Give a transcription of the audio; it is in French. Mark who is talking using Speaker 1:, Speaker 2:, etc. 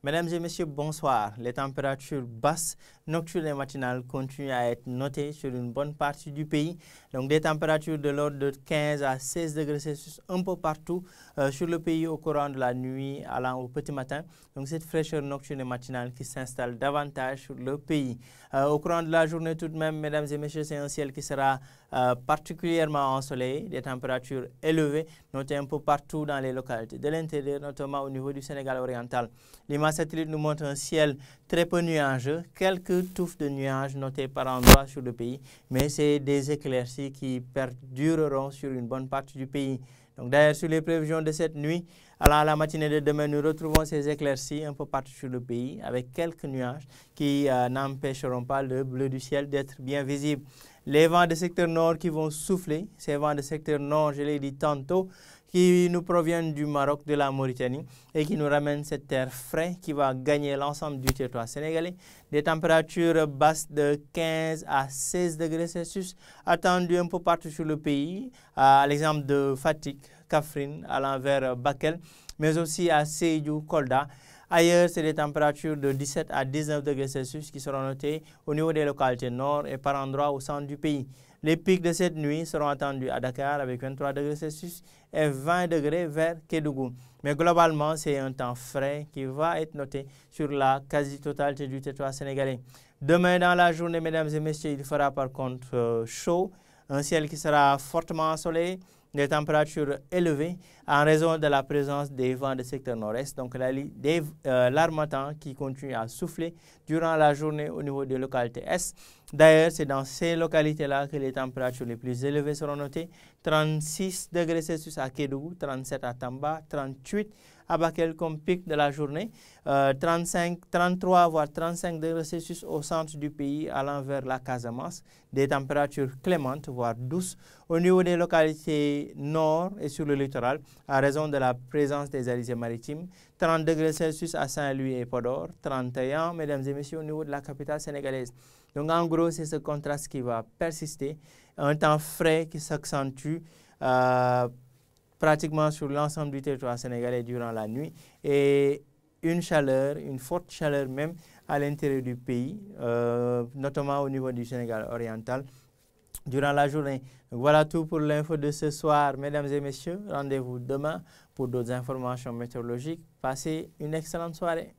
Speaker 1: Mesdames et messieurs, bonsoir. Les températures basses, nocturnes et matinales continuent à être notées sur une bonne partie du pays. Donc des températures de l'ordre de 15 à 16 degrés Celsius un peu partout sur le pays au courant de la nuit allant au petit matin. Donc cette fraîcheur nocturne et matinale qui s'installe davantage sur le pays. Au courant de la journée tout de même, mesdames et messieurs, c'est un ciel qui sera particulièrement ensoleillé, des températures élevées, notées un peu partout dans les localités de l'intérieur, notamment au niveau du Sénégal oriental. L'image satellite nous montre un ciel très peu nuageux, quelques touffes de nuages notées par endroits sur le pays, mais c'est des éclaircies qui perdureront sur une bonne partie du pays. Donc d'ailleurs, sur les prévisions de cette nuit, à la matinée de demain, nous retrouvons ces éclaircies un peu partout sur le pays, avec quelques nuages qui n'empêcheront pas le bleu du ciel d'être bien visible. Les vents de secteur nord qui vont souffler, ces vents de secteur nord, je l'ai dit tantôt, qui nous proviennent du Maroc, de la Mauritanie et qui nous ramènent cet air frais qui va gagner l'ensemble du territoire sénégalais. Des températures basses de 15 à 16 degrés Celsius attendues un peu partout sur le pays, à l'exemple de Fatick, Kaffrine, allant vers Bakel, mais aussi à Sédhiou, Kolda. Ailleurs, c'est des températures de 17 à 19 degrés Celsius qui seront notées au niveau des localités nord et par endroits au centre du pays. Les pics de cette nuit seront attendus à Dakar avec 23 degrés Celsius et 20 degrés vers Kédougou. Mais globalement, c'est un temps frais qui va être noté sur la quasi-totalité du territoire sénégalais. Demain dans la journée, mesdames et messieurs, il fera par contre chaud, un ciel qui sera fortement ensoleillé, des températures élevées en raison de la présence des vents de secteur nord-est, donc l'harmattan qui continue à souffler durant la journée au niveau des localités est. D'ailleurs, c'est dans ces localités-là que les températures les plus élevées seront notées. 36 degrés Celsius à Kédougou, 37 à Tamba, 38 à Bakel comme pic de la journée, 33 voire 35 degrés Celsius au centre du pays allant vers la Casamance, des températures clémentes voire douces au niveau des localités nord et sur le littoral à raison de la présence des alizés maritimes, 30 degrés Celsius à Saint-Louis et Podor, 31, mesdames et messieurs, au niveau de la capitale sénégalaise. Donc en gros, c'est ce contraste qui va persister, un temps frais qui s'accentue pratiquement sur l'ensemble du territoire sénégalais durant la nuit et une forte chaleur même à l'intérieur du pays, notamment au niveau du Sénégal oriental durant la journée. Donc voilà tout pour l'info de ce soir, mesdames et messieurs. Rendez-vous demain pour d'autres informations météorologiques. Passez une excellente soirée.